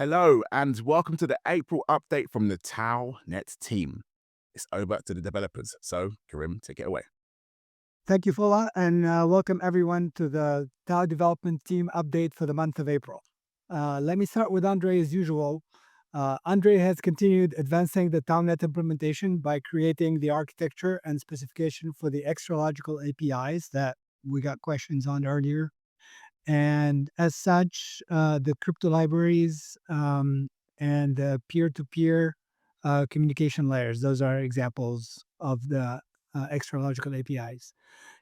Hello, and welcome to the April update from the TauNet team. It's over to the developers. So, Karim, take it away. Thank you, Fola, and welcome everyone to the Tau development team update for the month of April. Let me start with Andrei as usual. Andrei has continued advancing the TauNet implementation by creating the architecture and specification for the extra logical APIs that we got questions on earlier. And as such, the crypto libraries and the peer-to-peer communication layers, those are examples of the extra logical APIs.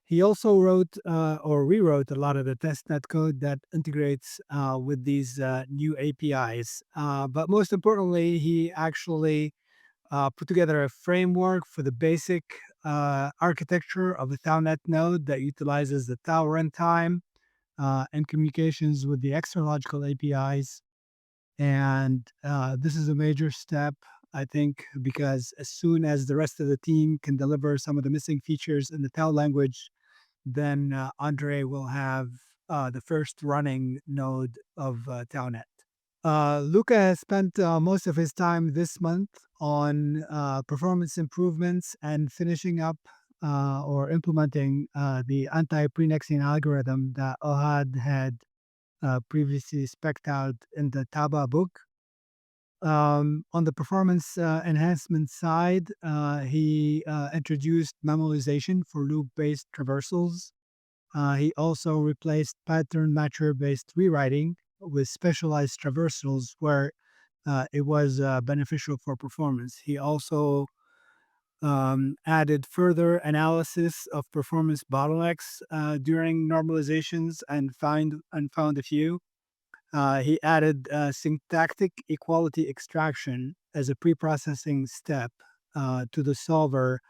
He also wrote or rewrote a lot of the testnet code that integrates with these new APIs. But most importantly, he actually put together a framework for the basic architecture of a TauNet node that utilizes the Tau runtime and communications with the extra logical APIs. And this is a major step, I think, because as soon as the rest of the team can deliver some of the missing features in the Tau language, then Andrei will have the first running node of TauNet. Lucca has spent most of his time this month on performance improvements and finishing up or implementing the anti-prenexing algorithm that Ohad had previously spec'd out in the Taba book. On the performance enhancement side, he introduced memoization for loop-based traversals. He also replaced pattern matcher-based rewriting with specialized traversals where it was beneficial for performance. He also added further analysis of performance bottlenecks during normalizations and found a few. He added syntactic equality extraction as a pre-processing step to the solver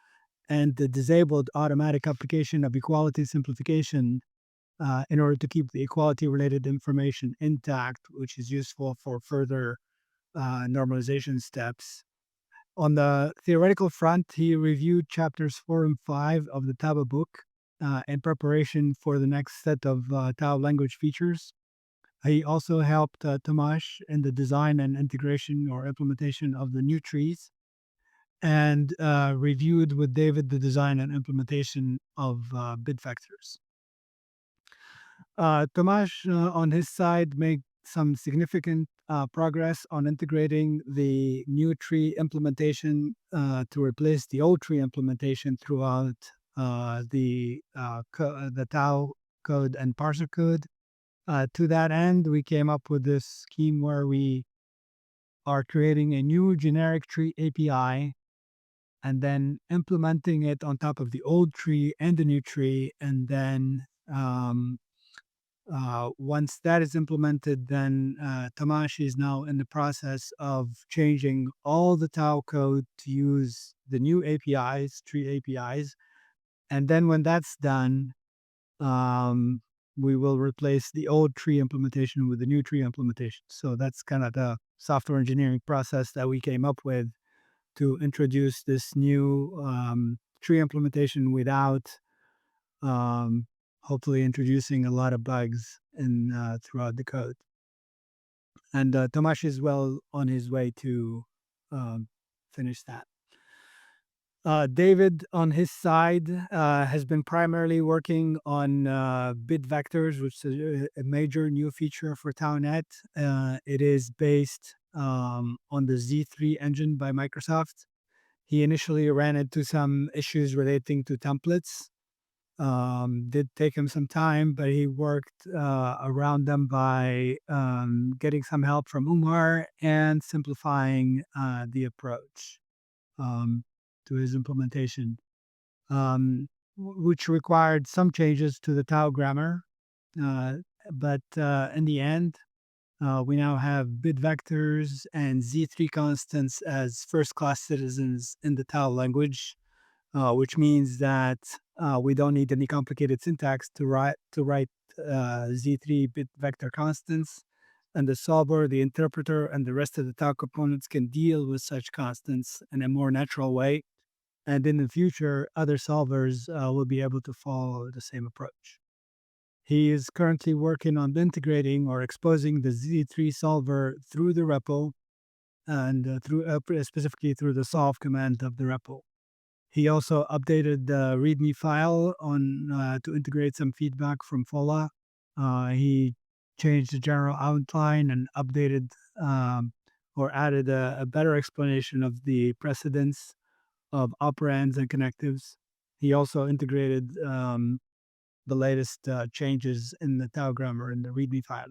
and the disabled automatic application of equality simplification in order to keep the equality-related information intact, which is useful for further normalization steps. On the theoretical front, he reviewed chapters 4 and 5 of the Taba book in preparation for the next set of Tau language features. He also helped Tomáš in the design and integration or implementation of the new trees and reviewed with David the design and implementation of bit vectors. Tomáš, on his side, made some significant progress on integrating the new tree implementation to replace the old tree implementation throughout the Tau code and parser code. To that end, we came up with this scheme where we are creating a new generic tree API and then implementing it on top of the old tree and the new tree. And then once that is implemented, then Tomáš is now in the process of changing all the Tau code to use the new APIs, tree APIs. And then when that's done, we will replace the old tree implementation with the new tree implementation. So that's kind of the software engineering process that we came up with to introduce this new tree implementation without hopefully introducing a lot of bugs in throughout the code. And Tomáš is well on his way to finish that. David, on his side, has been primarily working on bit vectors, which is a major new feature for TauNet. It is based on the Z3 engine by Microsoft. He initially ran into some issues relating to templates. Did take him some time, but he worked around them by getting some help from Umar and simplifying the approach to his implementation, which required some changes to the Tau grammar. But in the end, we now have bit vectors and Z3 constants as first-class citizens in the Tau language, which means that we don't need any complicated syntax to write Z3 bit vector constants. And the solver, the interpreter, and the rest of the Tau components can deal with such constants in a more natural way. And in the future, other solvers will be able to follow the same approach. He is currently working on integrating or exposing the Z3 solver through the repo and specifically through the solve command of the repo. He also updated the README file to integrate some feedback from Fola. He changed the general outline and updated or added a better explanation of the precedence of operands and connectives. He also integrated the latest changes in the Tau grammar in the README file.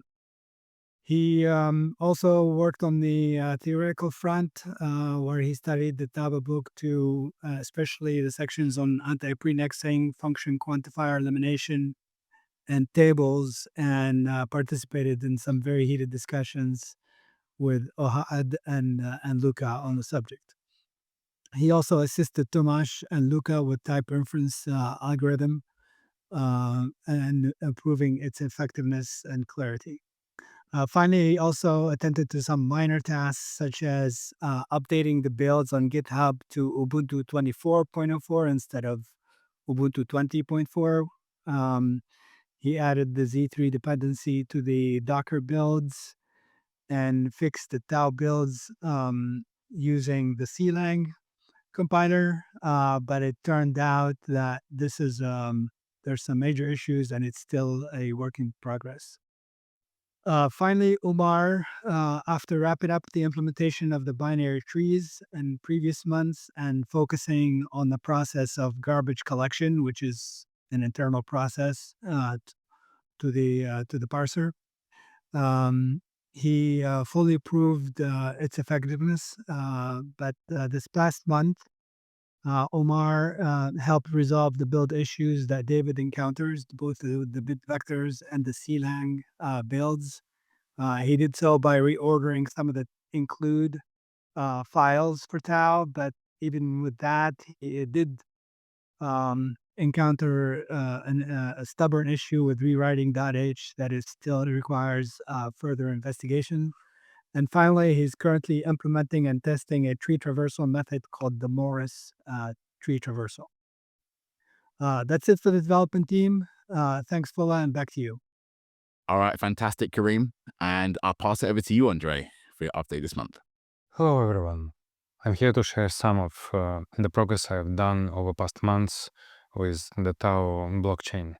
He also worked on the theoretical front, where he studied the Taba book to especially the sections on anti-prenexing, function quantifier elimination, and tables, and participated in some very heated discussions with Ohad and Lucca on the subject. He also assisted Tomáš and Lucca with type inference algorithm and improving its effectiveness and clarity. Finally, he also attended to some minor tasks such as updating the builds on GitHub to Ubuntu 24.04 instead of Ubuntu 20.4. He added the Z3 dependency to the Docker builds and fixed the Tau builds using the CLang compiler, but it turned out that there's some major issues and it's still a work in progress. Finally, Umar, after wrapping up the implementation of the binary trees in previous months and focusing on the process of garbage collection, which is an internal process to the parser, he fully proved its effectiveness. But this past month, Omar helped resolve the build issues that David encounters, both the bit vectors and the CLang builds. He did so by reordering some of the include files for Tau, but even with that, it did encounter a stubborn issue with rewriting .h that is still requires further investigation. And finally, he's currently implementing and testing a tree traversal method called the Morris tree traversal. That's it for the development team. Thanks, Fola, and back to you. All right, fantastic, Karim. And I'll pass it over to you, Andrei, for your update this month. Hello everyone. I'm here to share some of the progress I've done over past months with the Tau blockchain.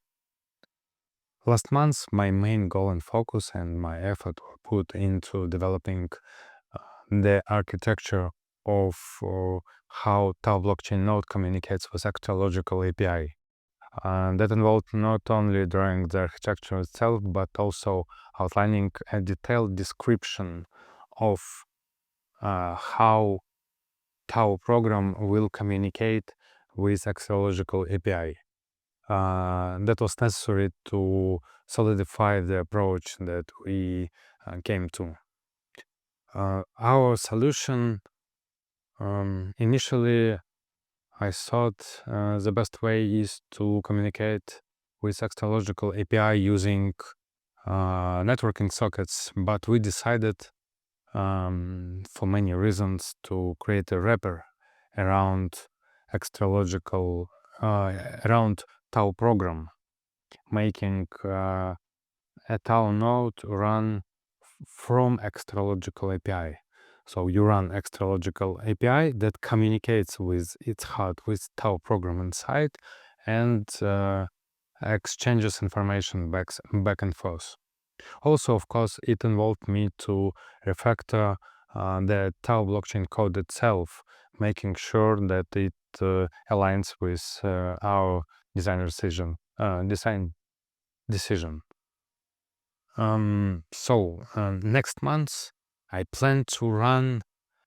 Last month, my main goal and focus and my effort were put into developing the architecture of how Tau blockchain node communicates with astrological API. That involved not only drawing the architecture itself, but also outlining a detailed description of how Tau program will communicate with astrological API. That was necessary to solidify the approach that we came to. Our solution, initially, I thought the best way is to communicate with astrological API using networking sockets, but we decided for many reasons to create a wrapper around around Tau program, making a Tau node run from astrological API. So you run astrological API that communicates with its heart, with Tau program inside, and exchanges information back and forth. Also, of course, it involved me to refactor the Tau blockchain code itself, making sure that it aligns with our design decision. Next month, I plan to run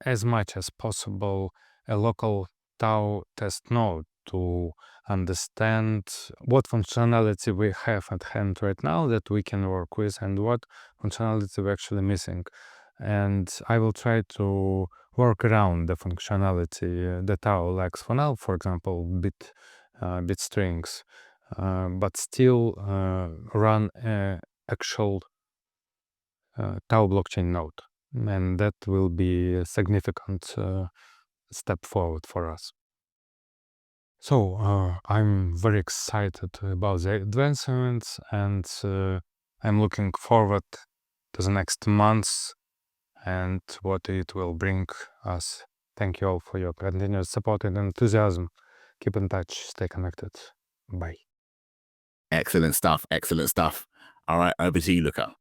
as much as possible a local Tau test node to understand what functionality we have at hand right now that we can work with and what functionality we're actually missing. And I will try to work around the functionality that Tau lacks for now, for example, bit strings, but still run actual Tau blockchain node. And that will be a significant step forward for us. So I'm very excited about the advancements, and I'm looking forward to the next months and what it will bring us. Thank you all for your continued support and enthusiasm. Keep in touch, stay connected. Bye. Excellent stuff. Excellent stuff. All right, over to you, Lucca.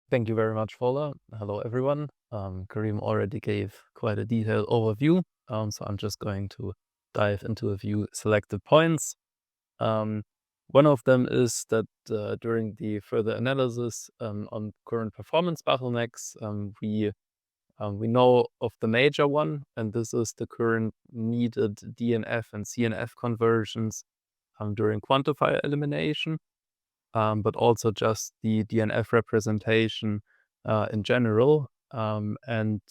Thank you very much, Paula. Hello, everyone. Karim already gave quite a detailed overview, so I'm just going to dive into a few selected points. One of them is that during the further analysis on current performance bottlenecks, we know of the major one, and this is the current needed DNF and CNF conversions during quantifier elimination, but also just the DNF representation in general. And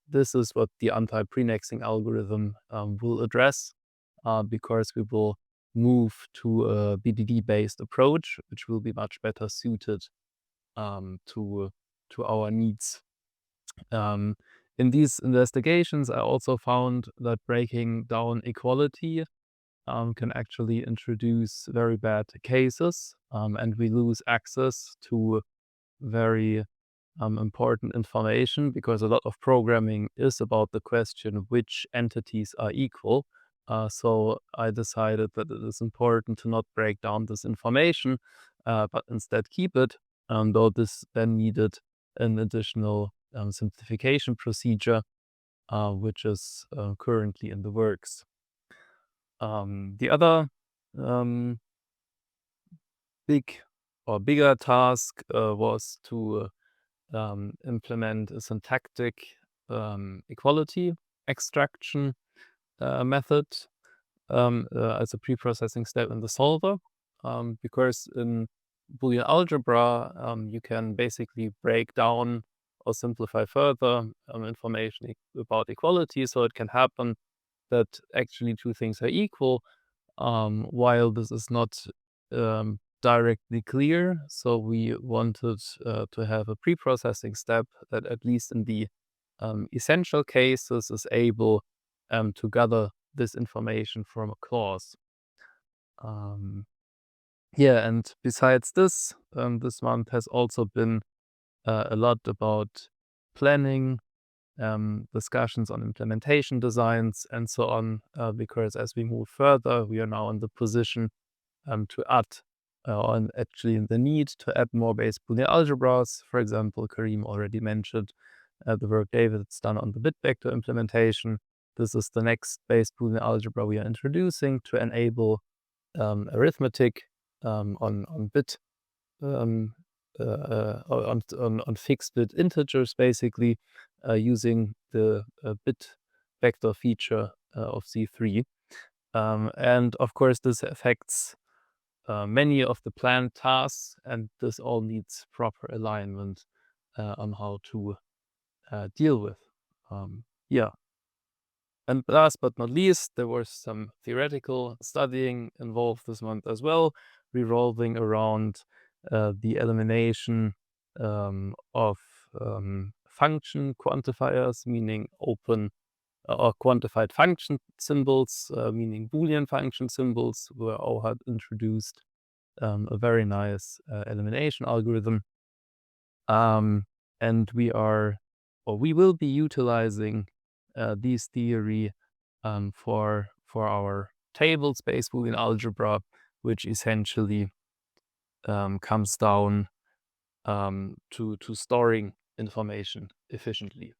this is what the anti-prenexing algorithm will address, because we will move to a BDD-based approach, which will be much better suited to our needs. In these investigations, I also found that breaking down equality can actually introduce very bad cases, and we lose access to very important information, because a lot of programming is about the question which entities are equal. So I decided that it is important to not break down this information, but instead keep it, though this then needed an additional simplification procedure, which is currently in the works. The other bigger task was to implement a syntactic equality extraction method as a pre-processing step in the solver, because in Boolean algebra you can basically break down or simplify further information about equality, so it can happen that actually two things are equal, while this is not directly clear. So we wanted to have a pre-processing step that, at least in the essential cases, is able to gather this information from a clause. And besides this, this month has also been a lot about planning, discussions on implementation designs, and so on, because as we move further, we are now in the position to add, and actually in the need to add more base Boolean algebras. For example, Karim already mentioned the work David's done on the bit vector implementation. This is the next base Boolean algebra we are introducing to enable arithmetic on bit on fixed bit integers, basically using the bit vector feature of C3. And of course, this affects many of the planned tasks, and this all needs proper alignment on how to deal with. And last but not least, there was some theoretical studying involved this month as well, revolving around the elimination of function quantifiers, meaning open or quantified function symbols, meaning Boolean function symbols, where Ohad introduced a very nice elimination algorithm. And we will be utilizing these theory for our table-based Boolean algebra, which essentially comes down to storing information efficiently.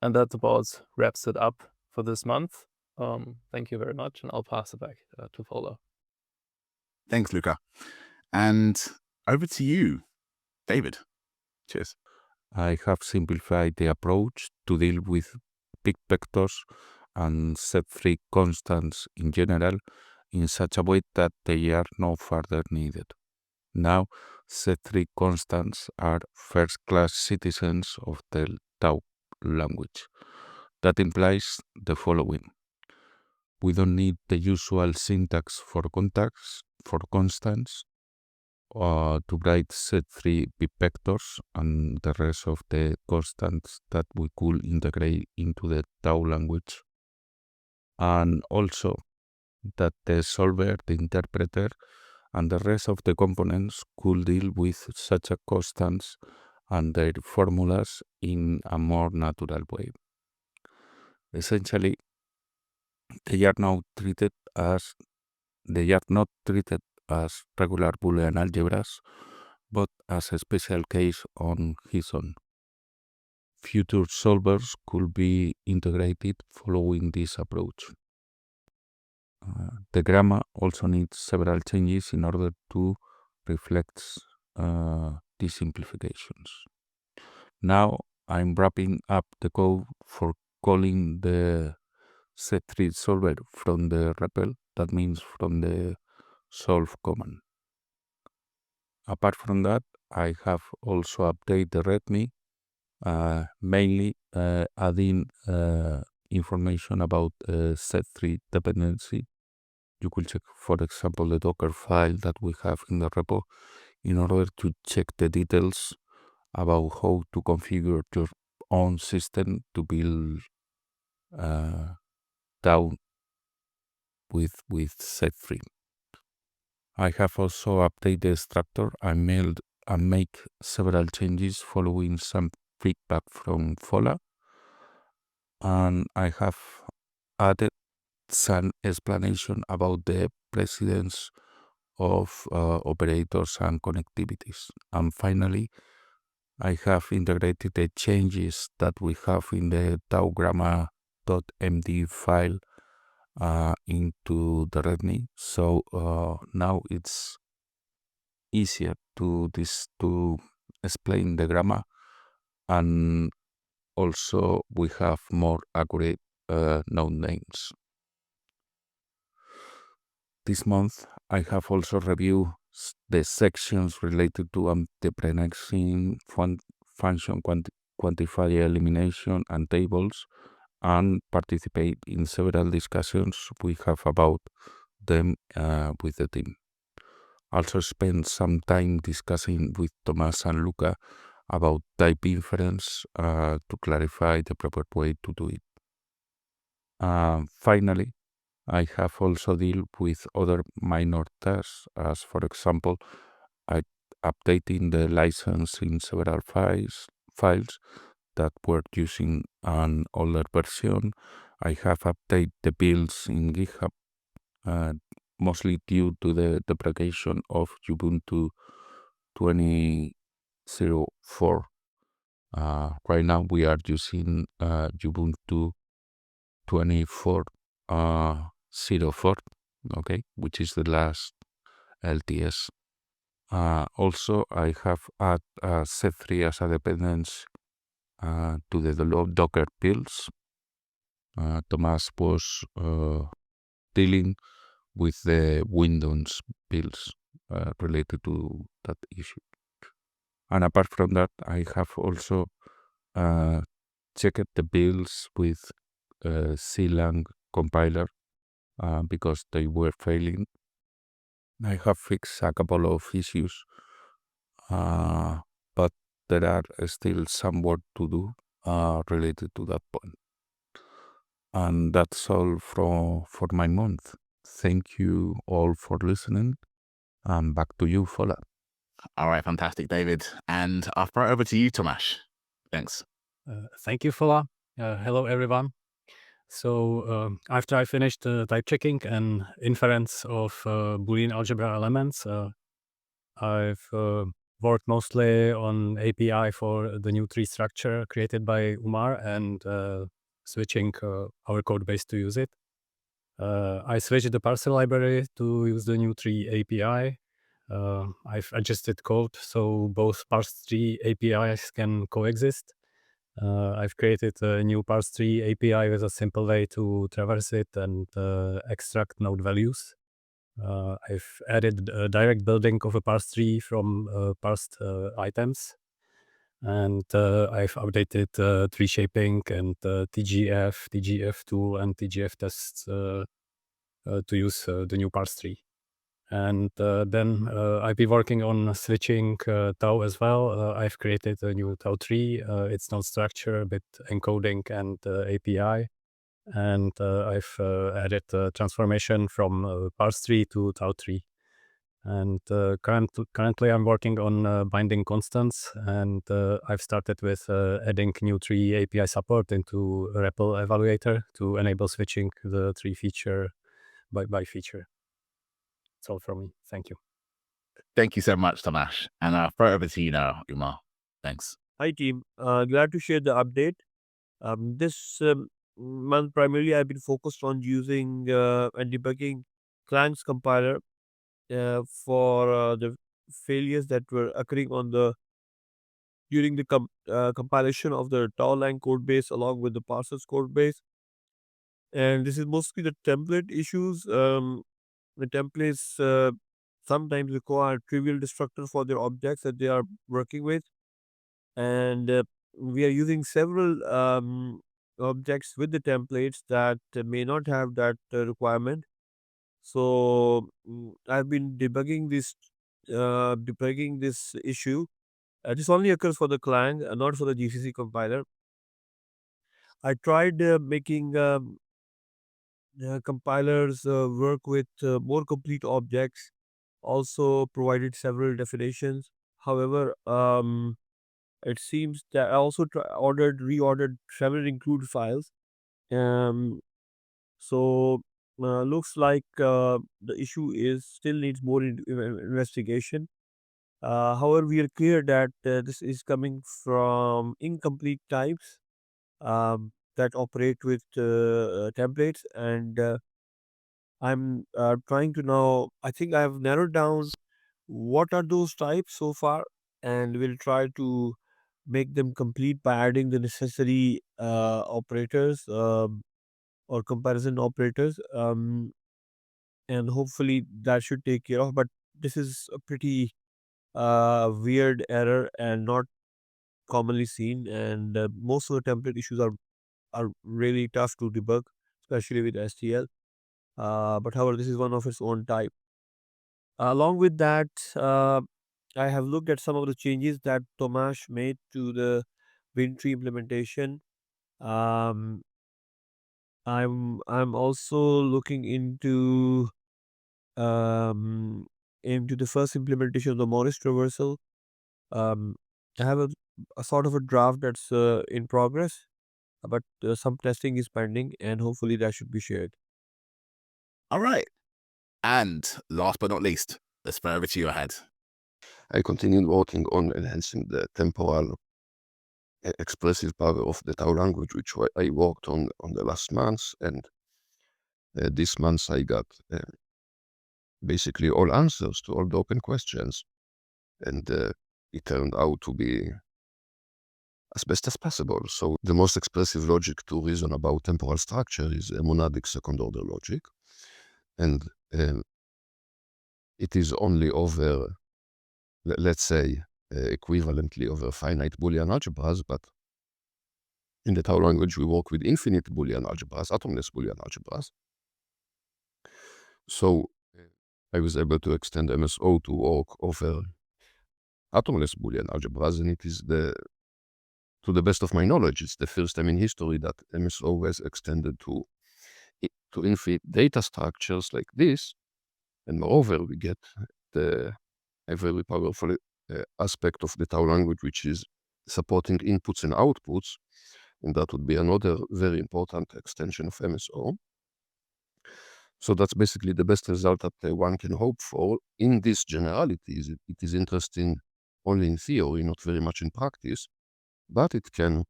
And that about wraps it up for this month. Thank you very much, and I'll pass it back to Paula. Thanks, Lucca. And over to you, David. Cheers. I have simplified the approach to deal with big vectors and set-free constants in general in such a way that they are no further needed. Now, set-free constants are first-class citizens of the Tau language. That implies the following. We don't need the usual syntax for constants to write set-free big vectors and the rest of the constants that we could integrate into the Tau language. and also that the solver, the interpreter, and the rest of the components could deal with such a constants and their formulas in a more natural way. Essentially, they are not treated as regular Boolean algebras, but as a special case on his own. Future solvers could be integrated following this approach. The grammar also needs several changes in order to reflect these simplifications. Now I'm wrapping up the code for calling the set3 solver from the REPL, that means from the solve command. Apart from that, I have also updated the README, mainly adding information about set3 dependency. You could check, for example, the Docker file that we have in the repo in order to check the details about how to configure your own system to build down with set3. I have also updated the structure and make several changes following some feedback from Fola, and I have added some explanation about the precedence of operators and connectivities. And finally, I have integrated the changes that we have in the tau-grammar.md file into the README. So now it's easier to explain the grammar, and also we have more accurate node names. This month, I have also reviewed the sections related to dependency, function quantifier elimination, and tables, and participate in several discussions we have about them with the team. Also spent some time discussing with Tomáš and Lucca about type inference to clarify the proper way to do it. Finally, I have also dealt with other minor tasks, as for example, updating the license in several files that were using an older version. I have updated the builds in GitHub, mostly due to the deprecation of Ubuntu 20.04. Right now we are using Ubuntu 24.04, okay, which is the last LTS. Also, I have added set3 as a dependence to the Docker builds. Tomáš was dealing with the Windows builds related to that issue. And apart from that, I have also checked the builds with CLang compiler because they were failing. I have fixed a couple of issues, but there are still some work to do related to that point. And that's all for my month. Thank you all for listening, and back to you, Fola. All right, fantastic, David. And I'll throw it over to you, Tomáš. Thanks. Thank you, Fola. Hello, everyone. So after I finished type checking and inference of Boolean algebra elements, I've worked mostly on API for the new tree structure created by Umar and switching our code base to use it. I switched the parser library to use the new tree API. I've adjusted code so both parse3 APIs can coexist. I've created a new parse3 API with a simple way to traverse it and extract node values. I've added a direct building of a parse3 from parsed items. And I've updated tree shaping and TGF tool, and TGF tests to use the new parse3. And then I'll be working on switching tau as well. I've created a new tau tree. It's not structure, but encoding and API. and I've added transformation from parse3 to tau3. And currently I'm working on binding constants, and I've started with adding new tree API support into REPL evaluator to enable switching the tree feature by feature. That's all from me. Thank you. Thank you so much, Tomáš. And I'll throw it over to you now, Umar. Thanks. Hi team, glad to share the update. This month primarily I've been focused on using and debugging Clang's compiler for the failures that were occurring during the compilation of the Taulang code base along with the parsers code base. And this is mostly the template issues. The templates sometimes require trivial destructor for their objects that they are working with. And we are using several objects with the templates that may not have that requirement. So I've been debugging this issue. This only occurs for the Clang, not for the GCC compiler. I tried making compilers work with more complete objects. Also provided several definitions. However, it seems that I also reordered several include files. So looks like the issue still needs more investigation. However, we are clear that this is coming from incomplete types that operate with templates, and I'm trying to now. I think I have narrowed down what are those types so far, and we'll try to make them complete by adding the necessary operators or comparison operators, and hopefully that should take care of. But this is a pretty weird error and not commonly seen, and most of the template issues are really tough to debug, especially with STL. But however, this is one of its own type. Along with that, I have looked at some of the changes that Tomáš made to the WinTree implementation. I'm also looking into the first implementation of the Morris traversal. I have a sort of a draft that's in progress, but some testing is pending, and hopefully that should be shared. All right. And last but not least, let's throw over to you, Ohad. I continued working on enhancing the temporal expressive power of the Tau language, which I worked on the last month. And this month I got basically all answers to all the open questions. And it turned out to be as best as possible. So the most expressive logic to reason about temporal structure is a monadic second-order logic. And it is only over, let's say, equivalently over finite Boolean algebras, but in the Tau language, we work with infinite Boolean algebras, atomless Boolean algebras. So I was able to extend MSO to work over atomless Boolean algebras, and it is to the best of my knowledge, it's the first time in history that MSO has extended to infinite data structures like this. And moreover, we get a very powerful aspect of the Tau language, which is supporting inputs and outputs. And that would be another very important extension of MSO. So that's basically the best result that one can hope for. In these generalities, it is interesting only in theory, not very much in practice, but it can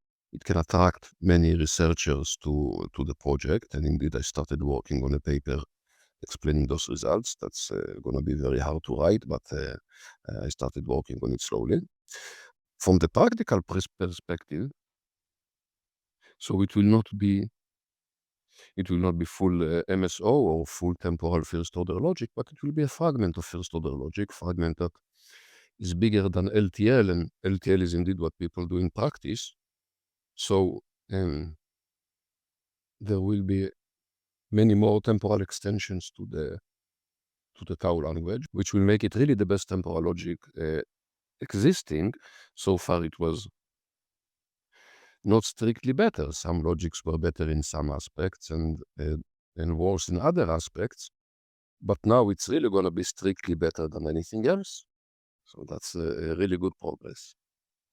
attract many researchers to the project. And indeed, I started working on a paper explaining those results. That's going to be very hard to write, but I started working on it slowly. From the practical perspective, so it will not be full MSO or full temporal first-order logic, but it will be a fragment of first-order logic, fragment that is bigger than LTL, and LTL is indeed what people do in practice. So there will be many more temporal extensions to the Tau language, which will make it really the best temporal logic existing. So far, it was not strictly better. Some logics were better in some aspects and worse in other aspects. But now it's really going to be strictly better than anything else. So that's a really good progress.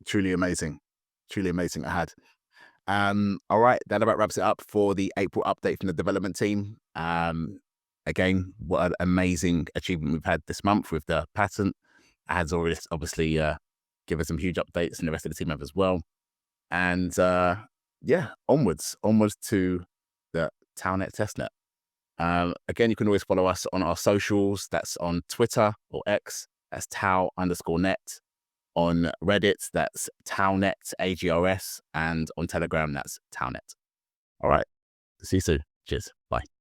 Truly amazing. Truly amazing, Ohad. All right, that about wraps it up for the April update from the development team. Again, what an amazing achievement we've had this month with the patent. Ohad's already obviously given some huge updates, and the rest of the team have as well. And yeah, onwards to the TauNet testnet. Again, you can always follow us on our socials. That's on Twitter or X. That's Tau_net. On Reddit, that's TauNet, Agrs. And on Telegram, that's TauNet. All right. See you soon. Cheers. Bye.